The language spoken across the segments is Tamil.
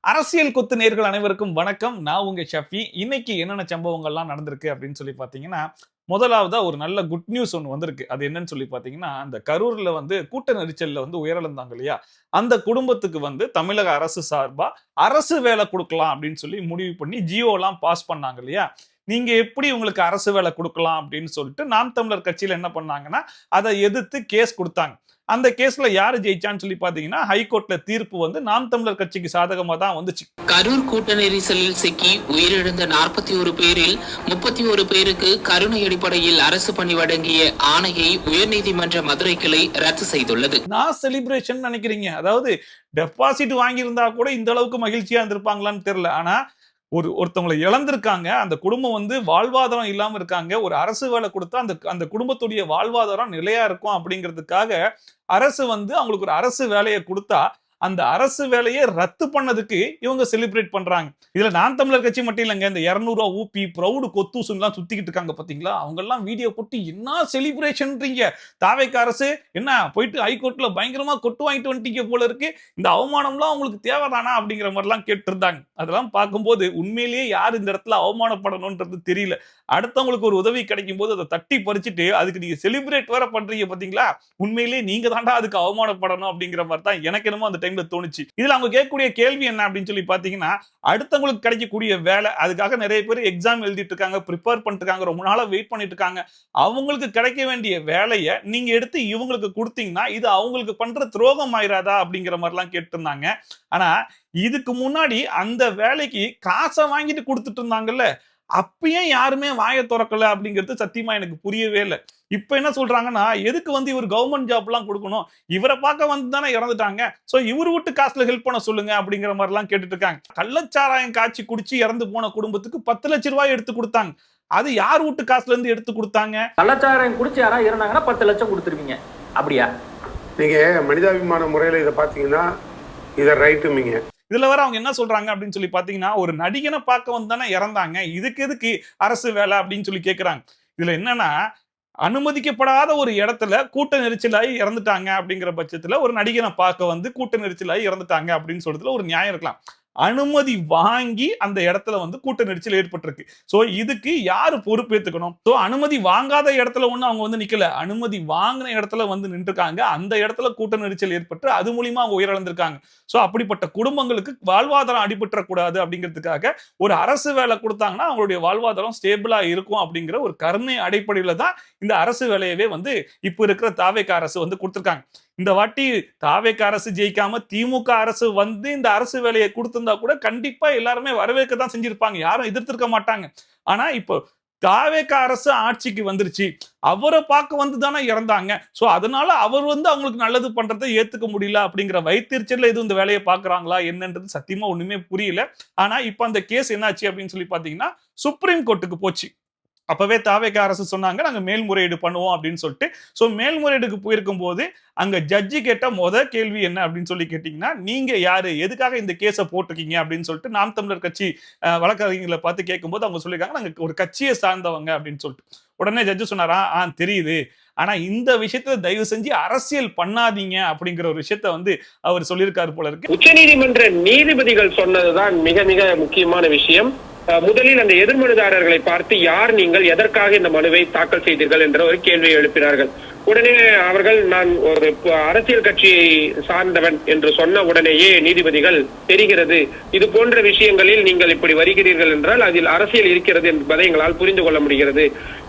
அரசியல் கொத்து நேர்கள் அனைவருக்கும் வணக்கம். நான் உங்க ஷஃபி. இன்னைக்கு என்னென்ன சம்பவங்கள்லாம் நடந்திருக்கு அப்படின்னு சொல்லி பார்த்தீங்கன்னா, முதலாவதா ஒரு நல்ல குட் நியூஸ் ஒண்ணு வந்திருக்கு. அது என்னன்னு சொல்லி பார்த்தீங்கன்னா, அந்த கரூர்ல கூட்ட நெரிச்சல்ல உயிரிழந்தாங்க இல்லையா? அந்த குடும்பத்துக்கு தமிழக அரசு சார்பா அரசு வேலை குடுக்கலாம் அப்படின்னு சொல்லி முடிவு பண்ணி ஜியோலாம் பாஸ் பண்ணாங்க இல்லையா? நீங்க எப்படி உங்களுக்கு அரசு வேலை குடுக்கலாம் அப்படின்னு சொல்லிட்டு நாம் தமிழர் கட்சியில என்ன பண்ணாங்கன்னா, அத எதிர்த்து கேஸ் குடுத்தாங்க. அந்த கேஸ்ல யாரு ஜெயிச்சான்னு சொல்லி பாத்தீங்கன்னா, ஹைகோர்ட்ல தீர்ப்பு நாம் தமிழர் கட்சிக்கு சாதகமா தான் வந்துச்சு. கரூர் கூட்ட நெரிசலில் சிக்கி உயிரிழந்த 41 பேரில் 31 பேருக்கு கருணை அடிப்படையில் அரசு பணி வழங்கிய ஆணையை உயர்நீதிமன்ற மதுரை கிளை ரத்து செய்துள்ளது. நான் செலிப்ரேஷன் நினைக்கிறீங்க, அதாவது டெபாசிட் வாங்கியிருந்தா கூட இந்த அளவுக்கு மகிழ்ச்சியா இருந்திருப்பாங்களான்னு தெரியல. ஆனா ஒருத்தவங்களை இழந்திருக்காங்க. அந்த குடும்பம் வாழ்வாதாரம் இல்லாம இருக்காங்க. ஒரு அரசு வேலை கொடுத்தா அந்த அந்த குடும்பத்துடைய வாழ்வாதாரம் நிலையா இருக்கும் அப்படிங்கிறதுக்காக அரசு அவங்களுக்கு ஒரு அரசு வேலையை கொடுத்தா அந்த அரசு வேலையை ரத்து பண்ணதுக்கு இவங்க செலிப்ரேட் பண்றாங்க. இதுல நான் தமிழர் கட்சி மட்டும் இல்லைங்க, இந்த 200 ரூபா ஊப்பி ப்ரௌடு கொத்தூசுலாம் சுத்திக்கிட்டு இருக்காங்க பாத்தீங்களா? அவங்க எல்லாம் வீடியோ போட்டு என்ன செலிப்ரேஷன்ன்றீங்க? தாவேக்க அரசு என்ன போயிட்டு ஹைகோர்ட்ல பயங்கரமா கொட்டு வாங்கிட்டு வந்துட்டீங்க போல இருக்கு. இந்த அவமானம்லாம் உங்களுக்கு தேவைதானா அப்படிங்கிற மாதிரிலாம் கேட்டு இருந்தாங்க. அதெல்லாம் பார்க்கும்போது உண்மையிலேயே யார் இந்த இடத்துல அவமானப்படணும்ன்றது தெரியல. அடுத்தவங்களுக்கு ஒரு உதவி கிடைக்கும் போது அதை தட்டி பறிச்சுட்டு அதுக்கு நீங்க செலிப்ரேட் வேற பண்றீங்க பாத்தீங்களா? உண்மையிலேயே நீங்க தாண்டா அதுக்கு அவமானப்படணும் அப்படிங்கிற மாதிரி தான் எனக்கு என்னமோ அந்த டைம்ல தோணுச்சு. இதுல அவங்க கேட்கக்கூடிய கேள்வி என்ன அப்படின்னு சொல்லி பாத்தீங்கன்னா, அடுத்தவங்களுக்கு கிடைக்கக்கூடிய வேலை, அதுக்காக நிறைய பேர் எக்ஸாம் எழுதிட்டு இருக்காங்க, ப்ரிப்பேர் பண்ணிட்டு இருக்காங்க, ரொம்ப நாளா வெயிட் பண்ணிட்டு இருக்காங்க. அவங்களுக்கு கிடைக்க வேண்டிய வேலையை நீங்க எடுத்து இவங்களுக்கு கொடுத்தீங்கன்னா இது அவங்களுக்கு பண்ற துரோகம் ஆயிராதா அப்படிங்கிற மாதிரிலாம் கேட்டு இருந்தாங்க. ஆனா இதுக்கு முன்னாடி அந்த வேலைக்கு காசை வாங்கிட்டு கொடுத்துட்டு இருந்தாங்கல்ல, அப்பயும் யாருமே வாயை திறக்கல அப்படிங்கிறது சத்தியமா எனக்கு புரியவே இல்லை. இப்ப என்ன சொல்றாங்கன்னா, எதுக்கு இவர் கவர்மெண்ட் ஜாப் எல்லாம் கொடுக்கணும், இவரை பார்க்க தானே இறந்துட்டாங்க, சோ இவர் விட்டு காசுல ஹெல்ப் பண்ண சொல்லுங்க அப்படிங்கிற மாதிரி எல்லாம் கேட்டுட்டு இருக்காங்க. கள்ளச்சாராயம் காய்ச்சி குடிச்சு இறந்து போன குடும்பத்துக்கு 10 லட்சம் ரூபாய் எடுத்து கொடுத்தாங்க. அது யார் வீட்டு காசுல இருந்து எடுத்து கொடுத்தாங்க? கள்ளச்சாராயம் குடிச்சு யாரா இருந்தாங்கன்னா 10 லட்சம் கொடுத்துருவீங்க. அப்படியா? நீங்க மனிதாபிமான முறையில இதை பாத்தீங்கன்னா இதை ரைட்டுமீங்க. இதுல வர அவங்க என்ன சொல்றாங்க அப்படின்னு சொல்லி பாத்தீங்கன்னா, ஒரு நடிகனை பார்க்க தானே இறந்தாங்க, இதுக்கு எதுக்கு அரசு வேலை அப்படின்னு சொல்லி கேட்கிறாங்க. இதுல என்னன்னா, அனுமதிக்கப்படாத ஒரு இடத்துல கூட்ட நெரிச்சலாகி இறந்துட்டாங்க அப்படிங்கிற பட்சத்துல ஒரு நடிகனை பார்க்க கூட்ட நெரிச்சலாகி இறந்துட்டாங்க அப்படின்னு சொல்றதுல ஒரு நியாயம் இருக்கலாம். அனுமதி வாங்கி அந்த இடத்துல கூட்ட நெரிச்சல் ஏற்பட்டிருக்கு. சோ இதுக்கு யாரு பொறுப்பேத்துக்கணும்? சோ அனுமதி வாங்காத இடத்துல அவங்க நிக்கல, அனுமதி வாங்கின இடத்துல நின்றுருக்காங்க. அந்த இடத்துல கூட்ட நெரிச்சல் ஏற்பட்டு அது மூலியமா அவங்க உயிரிழந்திருக்காங்க. சோ அப்படிப்பட்ட குடும்பங்களுக்கு வாழ்வாதாரம் அடிபட்டுறக்கூடாது அப்படிங்கிறதுக்காக ஒரு அரசு வேலை கொடுத்தாங்கன்னா அவங்களுடைய வாழ்வாதாரம் ஸ்டேபிளா இருக்கும் அப்படிங்கிற ஒரு கருணை அடிப்படையில தான் இந்த அரசு வேலையவே இப்ப இருக்கிற தாவேக்க அரசு கொடுத்திருக்காங்க. இந்த வாட்டி தாவேக்க அரசு ஜெயிக்காம திமுக அரசு இந்த அரசு வேலையை கொடுத்திருந்தா கூட கண்டிப்பா எல்லாருமே வரவேற்க தான் செஞ்சிருப்பாங்க, யாரும் எதிர்த்திருக்க மாட்டாங்க. ஆனா இப்போ தாவேக்க அரசு ஆட்சிக்கு வந்துருச்சு, அவரை பார்க்க தானே இறந்தாங்க. சோ அதனால அவர் அவங்களுக்கு நல்லது பண்றதை ஏத்துக்க முடியல அப்படிங்கிற வைத்தறிச்சல்ல எதுவும் இந்த வேலையை பாக்குறாங்களா என்னன்றது சத்தியமா ஒண்ணுமே புரியல. ஆனா இப்ப அந்த கேஸ் என்னாச்சு அப்படின்னு சொல்லி பாத்தீங்கன்னா, சுப்ரீம் கோர்ட்டுக்கு போச்சு. அப்பவே தாவேக்க அரசு சொன்னாங்க, நாங்க மேல்முறையீடு பண்ணுவோம் அப்படின்னு சொல்லிட்டு. சோ மேல்முறையீடுக்கு போயிருக்கும் போது அங்க ஜட்ஜி கேட்ட கேள்வி என்ன அப்படின்னு சொல்லி கேட்டீங்கன்னா, நீங்க யாரு, எதுக்காக இந்த கேஸை போட்டிருக்கீங்க அப்படின்னு சொல்லிட்டு நாம் தமிழர் கட்சி வழக்கறிஞர்களை பார்த்து கேட்கும்போது அவங்க சொல்லியிருக்காங்க, நாங்க ஒரு கட்சியை சார்ந்தவங்க அப்படின்னு சொல்லிட்டு. உடனே ஜட்ஜு சொன்னாரா, தெரியுது, ஆனா இந்த விஷயத்துல தயவு செஞ்சு அரசியல் பண்ணாதீங்க அப்படிங்கிற ஒரு விஷயத்த அவர் சொல்லியிருக்காரு போல இருக்கு. உச்சநீதிமன்ற நீதிபதிகள் சொன்னதுதான் மிக மிக முக்கியமான விஷயம். முதலில் அந்த எதிர்மனுதாரர்களை பார்த்து யார் நீங்கள், எதற்காக இந்த மனுவை தாக்கல் செய்தீர்கள் என்ற ஒரு கேள்வியை எழுப்பினார்கள். உடனே அவர்கள் நான் ஒரு அரசியல் கட்சியை சார்ந்தவன் என்று சொன்ன உடனேயே நீதிபதிகள் தெரிகிறது, இது போன்ற விஷயங்களில் நீங்கள் இப்படி வருகிறீர்கள் என்றால் அதில் அரசியல் இருக்கிறது என்பதை எங்களால் புரிந்து கொள்ள முடிகிறது,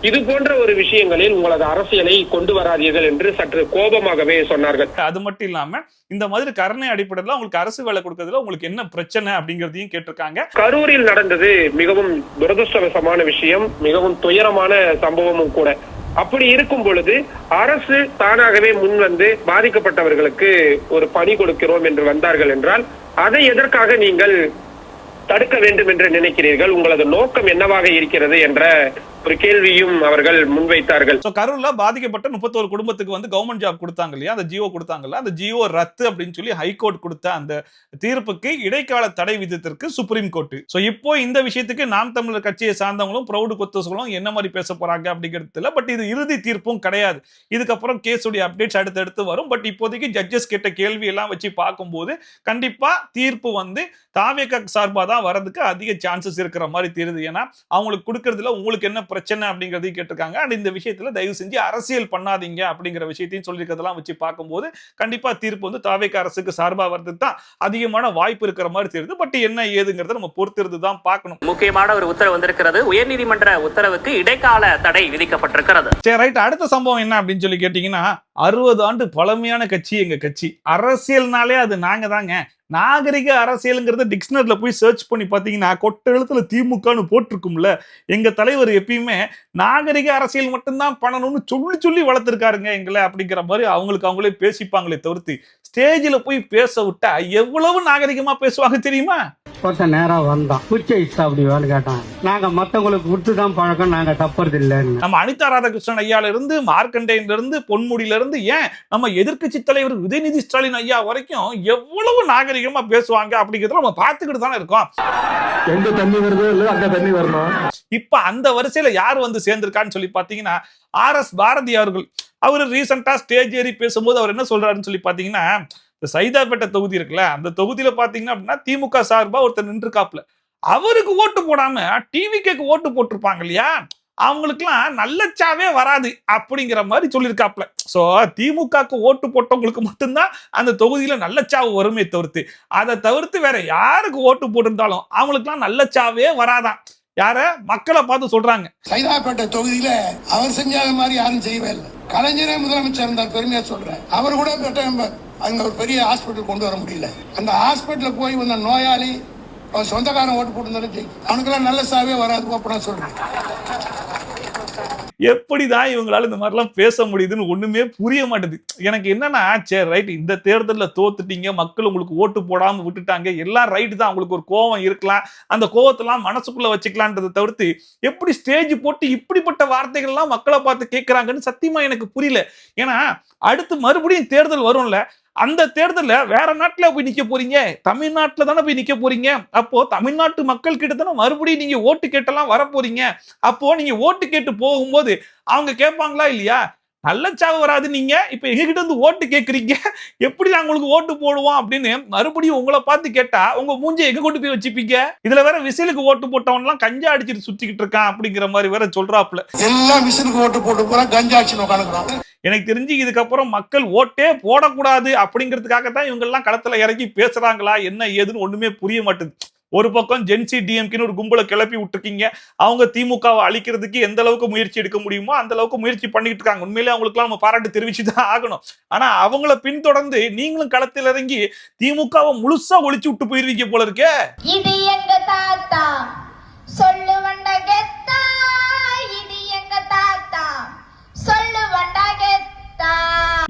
இது போன்ற ஒரு விஷயங்களில் உங்களது அரசியலை கொண்டு வராதீர்கள் என்று சற்று கோபமாகவே சொன்னார்கள். அது மட்டும் இல்லாம இந்த மாதிரி கருணை அடிப்படையில் உங்களுக்கு அரசு வேலை கொடுக்கறதுல உங்களுக்கு என்ன பிரச்சனை அப்படிங்கறதையும் கேட்டிருக்காங்க. கரூரில் நடந்தது மிகவும் துரதிருஷ்டவசமான விஷயம், மிகவும் துயரமான சம்பவமும் கூட. அப்படி இருக்கும் பொழுது அரசு தானாகவே முன் பாதிக்கப்பட்டவர்களுக்கு ஒரு பணி கொடுக்கிறோம் என்று வந்தார்கள் என்றால் அதை எதற்காக நீங்கள் தடுக்க வேண்டும் என்று நினைக்கிறீர்கள்? உங்களது நோக்கம் என்னவாக இருக்கிறது என்ற ஒரு கேள்வியும் அவர்கள் முன்வைத்தார்கள். கரூர்ல பாதிக்கப்பட்ட 31 குடும்பத்துக்கு வந்து கவர்மெண்ட் ஜாப் கொடுத்தாங்க இல்லையா, அந்த ஜியோ கொடுத்தாங்கல்ல, அந்த ஜியோ ரத்து அப்படின்னு சொல்லி ஹைகோர்ட் கொடுத்த அந்த தீர்ப்புக்கு இடைக்கால தடை விதித்திருக்கு சுப்ரீம் கோர்ட். சோ இப்போ இந்த விஷயத்துக்கு நாம் தமிழர் கட்சியை சார்ந்தவங்களும் பிரௌட் கொத்தசுகளும் என்ன மாதிரி பேச போறாங்க அப்படிங்கிறது பட் இது இறுதி தீர்ப்பும் கிடையாது. இதுக்கப்புறம் கேஸுடைய அப்டேட்ஸ் அடுத்தடுத்து வரும். பட் இப்போதைக்கு ஜட்ஜஸ் கேட்ட கேள்வி எல்லாம் வச்சு பார்க்கும்போது கண்டிப்பா தீர்ப்பு வந்து தாவேகா சார்பா தான் வரதுக்கு அதிக சான்சஸ் இருக்கிற மாதிரி தெரியுது. ஏன்னா அவங்களுக்கு கொடுக்கறதுல உங்களுக்கு என்ன பிரச்சனை அப்படிங்கறதையும் கேட்டிருக்காங்க. அண்ட் இந்த விஷயத்துல தயவு செஞ்சு அரசியல் பண்ணாதீங்க அப்படிங்கிற விஷயத்தையும் சொல்லியிருக்கிறதெல்லாம் வச்சு பார்க்கும்போது கண்டிப்பா தீர்ப்பு வந்து தாவேகா அரசுக்கு சார்பா வரதுக்கு தான் அதிகமான வாய்ப்பு இருக்கிற மாதிரி தெரியுது. பட் என்ன ஏதுங்கிறத நம்ம பொறுத்திருந்து தான் பார்க்கணும். முக்கியமான ஒரு உத்தரவு வந்திருக்கிறது. உயர்நீதிமன்ற உத்தரவுக்கு இடைக்கால தடை விதிக்கப்பட்டிருக்கிறது. சரி, ரைட். அடுத்த சம்பவம் என்ன அப்படின்னு சொல்லி கேட்டீங்கன்னா, 60 ஆண்டு பழமையான கட்சி எங்க கட்சி. அரசியல்னாலே அது நாங்க தாங்க. நாகரிக அரசியல்ங்கிறத டிக்ஷனரியில போய் சர்ச் பண்ணி பார்த்தீங்கன்னா கொட்ட எழுத்துல திமுகன்னு போட்டிருக்கும்ல. எங்க தலைவர் எப்பயுமே நாகரிக அரசியல் மட்டும்தான் பண்ணணும்னு சொல்லி சொல்லி வளர்த்திருக்காருங்க எங்களை அப்படிங்கிற மாதிரி அவங்களே பேசிப்பாங்களே தவிர்த்து ஸ்டேஜில் போய் பேச விட்டா எவ்வளவு நாகரிகமா பேசுவாங்க தெரியுமா? ஒருத்தன் நேரா வந்தான், குச்சை சாப்பிடுவான்னு கேட்டான். நாங்க மத்தவங்களுக்கு விட்டுதான் பழக்கம், நாங்க தப்புறது இல்லைன்னு. நம்ம அனிதா ராதாகிருஷ்ணன் ஐயால இருந்து மார்க்கண்டேயன்ல இருந்து பொன்முடியில இருந்து ஏன் நம்ம எதிர்க்கட்சி தலைவர் உதயநிதி ஸ்டாலின் ஐயா வரைக்கும் எவ்வளவு நாகரிகமா பேசுவாங்க அப்படிங்கிறத நம்ம பார்த்துக்கிட்டு தானே இருக்கோம். எங்க தண்ணி வருதோ இல்ல அங்க தண்ணி வரணும். இப்ப அந்த வரிசையில யார் வந்து சேர்ந்திருக்கான்னு சொல்லி பாத்தீங்கன்னா RS பாரதி அவர்கள். அவரு ரீசெண்டா ஸ்டேஜ் ஏறி பேசும்போது அவர் என்ன சொல்றாருன்னு சொல்லி பாத்தீங்கன்னா, இந்த சைதாப்பேட்டை தொகுதி இருக்குல்ல, அந்த தொகுதியில பாத்தீங்கன்னா அப்படின்னா திமுக சார்பா ஒருத்தர் நின்றுக்காப்ல. அவருக்கு ஓட்டு போடாம டிவிக்கு ஓட்டு போட்டிருப்பாங்க இல்லையா, அவங்களுக்குலாம் நல்லச்சாவே வராது அப்படிங்கிற மாதிரி சொல்லியிருக்காப்ல. சோ திமுகக்கு ஓட்டு போட்டவங்களுக்கு மட்டும்தான் அந்த தொகுதியில நல்லச்சாவு வருமே தவிர்த்து, அதை தவிர்த்து வேற யாருக்கு ஓட்டு போட்டிருந்தாலும் அவங்களுக்குலாம் நல்லச்சாவே வராதான். யார மக்களை பார்த்து சொல்றாங்க. சைதாப்பேட்டை தொகுதியில அவர் செஞ்சாத மாதிரி யாரும் செய்யவே இல்லை. கலைஞரே முதலமைச்சர் இருந்தார், பெருமையா சொல்றேன். அவர் கூட அங்க ஒரு பெரிய ஹாஸ்பிட்டல் கொண்டு வர முடியல. அந்த ஹாஸ்பிட்டல் போய் வந்த நோயாளி அவன் சொந்தக்காரன் ஓட்டு போட்டு ஜெயிக்கும். அவனுக்கெல்லாம் நல்ல சாவே வராது அப்படின்னு சொல்றேன். எப்படிதான் இவங்களால இந்த மாதிரிலாம் பேச முடியுதுன்னு ஒண்ணுமே புரிய மாட்டேது. எனக்கு என்னன்னா, சரி ரைட், இந்த தேர்தலில் தோத்துட்டீங்க, மக்கள் உங்களுக்கு ஓட்டு போடாம விட்டுட்டாங்க, எல்லாம் ரைட் தான், உங்களுக்கு ஒரு கோவம் இருக்கலாம், அந்த கோவத்தெல்லாம் மனசுக்குள்ள வச்சுக்கலான்றதை தவிர்த்து எப்படி ஸ்டேஜ் போட்டு இப்படிப்பட்ட வார்த்தைகள்லாம் மக்களை பார்த்து கேட்கிறாங்கன்னு சத்தியமா எனக்கு புரியல. ஏன்னா அடுத்து மறுபடியும் தேர்தல் வரும்ல, அந்த தேர்தல்ல வேற நாட்டுல போய் நிக்க போறீங்க, தமிழ்நாட்டுல தானே போய் நிக்க போறீங்க. அப்போ தமிழ்நாட்டு மக்கள் கிட்ட தானே மறுபடியும் நீங்க ஓட்டு கேட்டெல்லாம் வர போறீங்க. அப்போ நீங்க ஓட்டு கேட்டு போகும்போது அவங்க கேட்பாங்களா இல்லையா, நல்லச்சாவு வராது, நீங்க இப்ப எங்க கிட்ட இருந்து ஓட்டு கேட்கறீங்க, எப்படி நாங்க உங்களுக்கு ஓட்டு போடுவோம் அப்படின்னு மறுபடியும் உங்களை பார்த்து கேட்டா உங்க மூஞ்சி எங்க கொண்டு போய் வச்சுப்பீங்க. இதுல வேற விசிலுக்கு ஓட்டு போட்டவன் எல்லாம் கஞ்சா அடிச்சுட்டு சுத்திக்கிட்டு இருக்கான் அப்படிங்கிற மாதிரி வேற சொல்றாப்ல. எல்லாம் விசிலுக்கு ஓட்டு போட்டு போறா, கஞ்சா அடிச்சு உட்காந்துக்கிறான். எனக்கு தெரிஞ்சு இதுக்கப்புறம் மக்கள் ஓட்டே போடக்கூடாது அப்படிங்கிறதுக்காகத்தான் இவங்க எல்லாம் களத்துல இறங்கி பேசுறாங்களா என்ன ஏதுன்னு ஒண்ணுமே புரிய மாட்டேது. ஒரு பக்கம் ஜென்சி டிஎம்கேன்னு ஒரு கும்பலை கிளப்பி விட்டுருக்கீங்க, அவங்க திமுகவை அழிக்கிறதுக்கு எந்த அளவுக்கு முயற்சி எடுக்க முடியுமோ அந்த அளவுக்கு முயற்சி பண்ணிட்டு இருக்காங்க. உண்மையிலே அவங்களுக்குலாம் நம்ம பாராட்டு தெரிவிச்சுதான் ஆகணும். ஆனா அவங்கள பின்தொடர்ந்து நீங்களும் களத்தில் இறங்கி திமுகவை முழுசா ஒழிச்சு விட்டு போயிருவீங்க போல இருக்கே. இது எங்க தாத்தா சொல்லுவண்ட கெத்தா, இது எங்க தாத்தா சொல்லுவண்ட கெத்தா.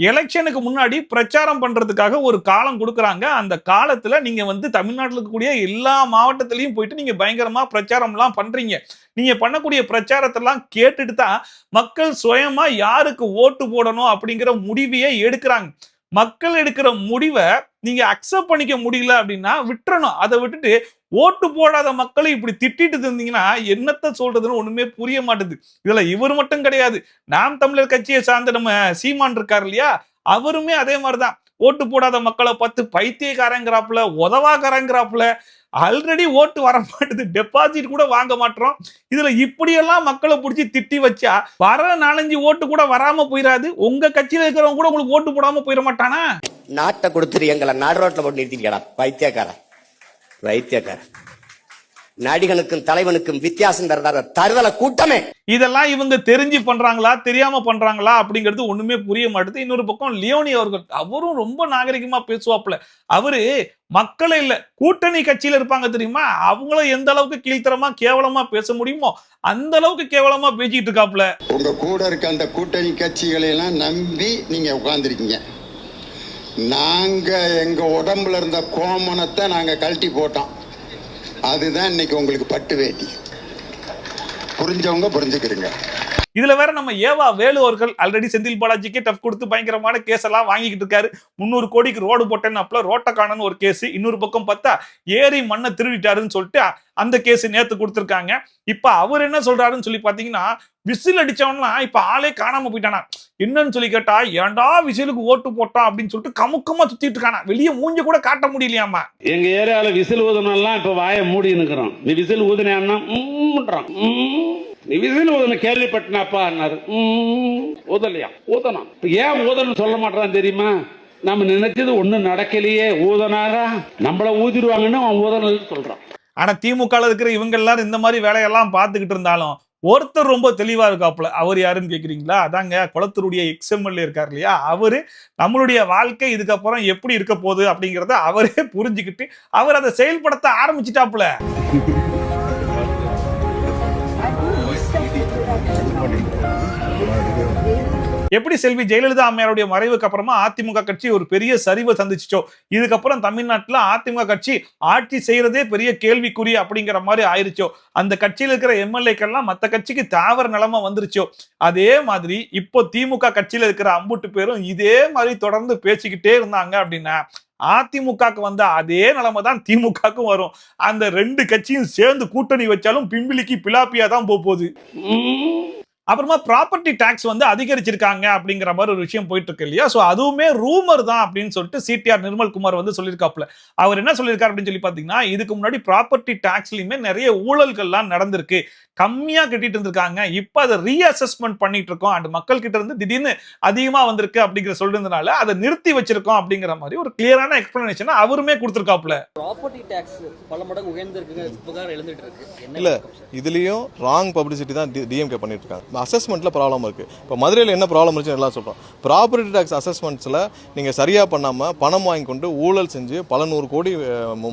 எலெக்ஷனுக்கு முன்னாடி பிரச்சாரம் பண்றதுக்காக ஒரு காலம் கொடுக்கறாங்க. அந்த காலத்துல நீங்க வந்து தமிழ்நாட்டில் இருக்கக்கூடிய எல்லா மாவட்டத்திலையும் போயிட்டு நீங்க பயங்கரமா பிரச்சாரம் எல்லாம் பண்றீங்க. நீங்க பண்ணக்கூடிய பிரச்சாரத்தெல்லாம் கேட்டுட்டு தான் மக்கள் சுயமா யாருக்கு ஓட்டு போடணும் அப்படிங்கிற முடிவையே எடுக்கிறாங்க. மக்கள் எடுக்கிற முடிவை நீங்க அக்செப்ட் பண்ணிக்க முடியல அப்படின்னா விட்டுறணும். அதை விட்டுட்டு ஓட்டு போடாத மக்களை இப்படி திட்டிட்டு இருந்தீங்கன்னா என்னத்த சொல்றதுன்னு ஒண்ணுமே புரிய மாட்டேது. இதுல இவர் மட்டும் கிடையாது, நாம் தமிழர் கட்சியை சார்ந்த நம்ம சீமான் இருக்காரு இல்லையா, அவருமே அதே மாதிரிதான் ஓட்டு போடாத மக்களை பார்த்து பைத்தியக்காரங்கிறாப்புல, உதவாக்காரங்கிறாப்புல, ஆல்ரெடி ஓட்டு வர மாட்டேது, டெபாசிட் கூட வாங்க மாட்டோம், இதுல இப்படியெல்லாம் மக்களை பிடிச்சி திட்டி வச்சா வர 4-5 ஓட்டு கூட வராம போயிடாது. உங்க கட்சியில இருக்கிறவங்க கூட உங்களுக்கு ஓட்டு போடாம போயிட மாட்டானா? நாட்டை கொடுத்துரு எங்களை நடுரோட்டில் போட்டு நிறுத்திக்கடா பைத்தியக்கார வைத்தியக்கார. நடிகனுக்கும் தலைவனுக்கும் வித்தியாசம் தருதல கூட்டமே. இதெல்லாம் இவங்க தெரிஞ்சு பண்றாங்களா தெரியாம பண்றாங்களா அப்படிங்கிறது ஒண்ணுமே புரிய மாட்டேது. இன்னொரு பக்கம் லியோனி அவர்கள், அவரும் ரொம்ப நாகரிகமா பேசுவாப்புல. அவரு மக்களை இல்ல கூட்டணி கட்சியில இருப்பாங்க தெரியுமா, அவங்கள எந்த அளவுக்கு கீழ்த்தரமா கேவலமா பேச முடியுமோ அந்த அளவுக்கு கேவலமா பேசிட்டு இருக்காப்புல. உங்க கூட இருக்க அந்த கூட்டணி கட்சிகளை எல்லாம் நம்பி நீங்க உட்கார்ந்துருக்கீங்க. நாங்க எங்க உடம்புல இருந்த கோமணத்தை நாங்க கழட்டி போட்டோம். அதுதான் இன்னைக்கு உங்களுக்கு பட்டு வேட்டி. புரிஞ்சவங்க புரிஞ்சுக்கிறீங்க. இதுல வேற நம்ம ஏவா வேலு அவர்கள் ஆல்ரெடி செந்தில் பாலாஜிக்கு டஃப் கொடுத்து பயங்கரமான கேஸ் எல்லாம் வாங்கிக்கிட்டு இருக்காரு. 300 கோடிக்கு ரோடு போட்டேன்னு ரோட்டை காணன்னு ஒரு கேஸ், இன்னொரு பக்கம் பார்த்தா ஏரி மண்ணை திருடிட்டாருன்னு சொல்லிட்டு அந்த கேஸ் நேத்து கொடுத்திருக்காங்க. இப்ப அவர் என்ன சொல்றாருன்னு சொல்லி பாத்தீங்கன்னா, விசில் அடிச்சவன்லாம் இப்ப ஆளே காணாம போயிட்டானா. என்னன்னு சொல்லி கேட்டா, ஏன்டா விசிலுக்கு ஓட்டு போட்டான் அப்படின்னு சொல்லிட்டு கமுக்கமா சுத்திட்டு இருக்கானா. வெளியே மூஞ்சி கூட காட்ட முடியலையாமா. எங்க ஏரியால விசில் ஊதுனெல்லாம் இப்ப வாயை மூடி நிக்கிறோம். நீ விசில் ஊதுனா நீ விசில் ஊதுன கேள்விப்பட்டனாப்பா ஊதலையா ஊதனா. ஏன் ஊதன்னு சொல்ல மாட்டான் தெரியுமா? நம்ம நினைச்சது ஒண்ணும் நடக்கலையே, ஊதனாரா நம்மள ஊதிடுவாங்கன்னு அவன் ஊதனு சொல்றான். ஆனா திமுக இருக்கிற இவங்க எல்லாரும் இந்த மாதிரி வேலையெல்லாம் பார்த்துக்கிட்டு இருந்தாலும் ஒருத்தர் ரொம்ப தெளிவா இருக்காப்புல. அவர் யாருன்னு கேக்குறீங்களா? அதாங்க குளத்தூருடைய எக்ஸ்எம்எல்ஏ இருக்கார் இல்லையா, அவரு நம்மளுடைய வாழ்க்கை இதுக்கப்புறம் எப்படி இருக்க போகுது அப்படிங்கறத அவரே புரிஞ்சுக்கிட்டு அவர் அதை செயல்படுத்த ஆரம்பிச்சுட்டாப்புல. எப்படி செல்வி ஜெயலலிதா அம்மையாருடைய மறைவுக்கு அப்புறமா அதிமுக கட்சி ஒரு பெரிய சரிவை சந்திச்சோ, இதுக்கப்புறம் தமிழ்நாட்டுல அதிமுக கட்சி ஆட்சி செய்யறதே பெரிய கேள்விக்குறி அப்படிங்கிற மாதிரி ஆயிருச்சோ, அந்த கட்சியில இருக்கிற எம்எல்ஏக்கெல்லாம் மத்த கட்சிக்கு தாவர நிலைமை வந்துருச்சோ, அதே மாதிரி இப்போ திமுக கட்சியில இருக்கிற அம்புட்டு பேரும் இதே மாதிரி தொடர்ந்து பேசிக்கிட்டே இருந்தாங்க அப்படின்னா அதிமுகக்கு வந்த அதே நிலைமை தான் திமுகக்கும் வரும். அந்த 2 கட்சியும் சேர்ந்து கூட்டணி வச்சாலும் பிம்பிலிக்கு பிலாப்பியா தான் போகுது. அப்புறமா ப்ராப்பர்ட்டி டாக்ஸ் அதிகரிச்சிருக்காங்க அப்படிங்கிற மாதிரி ஒரு விஷயம் போயிட்டு இருக்கு இல்லையா. சோ அதுவுமே ரூமர் தான் அப்படின்னு சொல்லிட்டு சிடிஆர் நிர்மல்குமார் சொல்லியிருக்காப்ல. அவர் என்ன சொல்லியிருக்காரு அப்படின்னு சொல்லி பாத்தீங்கன்னா, இதுக்கு முன்னாடி ப்ராப்பர்ட்டி டாக்ஸ்லயுமே நிறைய ஊழல்கள்லாம் நடந்திருக்கு, கம்மியா கட்டிட்டு இருந்திருக்காங்க, இப்ப அதை ரீஅசஸ்மெண்ட் பண்ணிட்டு இருக்கோம், அண்ட் மக்கள் கிட்ட இருந்து திடீர்னு அதிகமா வந்திருக்கு அப்படிங்கிற சொல்றதுனால அதை நிறுத்தி வச்சிருக்கோம் அப்படிங்கிற மாதிரி ஒரு கிளியரான எக்ஸ்பிளனேஷன் அவருமே கொடுத்திருக்காப்ல. ப்ராப்பர்ட்டி டாக்ஸ் பல மடங்கு உயர்ந்திருக்கு புகார் எழுந்துட்டு இருக்கு. இல்ல இதுலயும் ராங் பப்ளிசிட்டி தான் டிஎம்கே பண்ணிட்டு இருக்காங்க. அசஸ்மெண்ட்ல ப்ராப்ளம் இருக்கு. இப்போ மதுரையில் என்ன ப்ராப்ளம் இருந்துச்சு எல்லாம் சொல்றோம். ப்ராப்பர்ட்டி டாக்ஸ் அசஸ்மெண்ட்ஸ்ல நீங்க சரியா பண்ணாம பணம் வாங்கி கொண்டு ஊழல் செஞ்சு பல 100 கோடி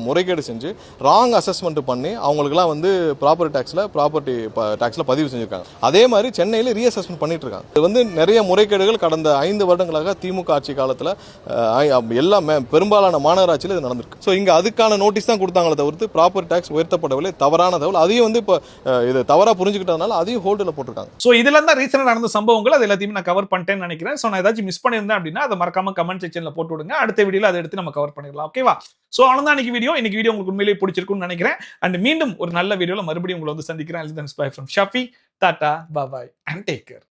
முறைகேடு செஞ்சு ராங் அசஸ்மெண்ட் பண்ணி அவங்களுக்குலாம் ப்ராப்பர்ட்டி டாக்ஸ்ல பதிவு செஞ்சிருக்காங்க. அதே மாதிரி சென்னையில ரீஅசஸ்மெண்ட் பண்ணிட்டு இருக்காங்க. இது நிறைய முறைகேடுகள் கடந்த 5 வருடங்களாக திமுக ஆட்சி காலத்துல எல்லாமே பெரும்பாலான மாநகராட்சியில் இது நடந்திருக்கு. ஸோ இங்க அதுக்கான நோட்டீஸ் தான் கொடுத்தாங்களே தவிர்த்து ப்ராப்பர்ட்டி டாக்ஸ் உயர்த்தப்படவில்லை, தவறான தகவல். அதையும் இப்போ இது தவறா புரிஞ்சுக்கிட்டதுனால அதையும் ஹோல்டில் போட்டிருக்காங்க. சோ இதுல தான் ரீசனா நடந்த சம்பவங்கள் அது எல்லாத்தையும் நான் கவர் பண்ணிட்டேன்னு நினைக்கிறேன். சோ நான் ஏதாச்சும் மிஸ் பண்ணியிருந்தேன் அப்படின்னா அதை மறக்காம கமெண்ட் செக்ஷன்ல போட்டு விடுங்க. அடுத்த வீடியோல அதை எடுத்து நம்ம கவர் பண்ணிடலாம். ஓகேவா? சோ அவ்வளவுதான் இன்னைக்கு வீடியோ. இன்னைக்கு வீடியோ உங்களுக்கு உண்மையிலேயே பிடிச்சிருக்கும்னு நினைக்கிறேன். அண்ட் மீண்டும் ஒரு நல்ல வீடியோல மறுபடியும் உங்களை சந்திக்கிறேன். Bye from Shafi, Tata, bye bye and take care.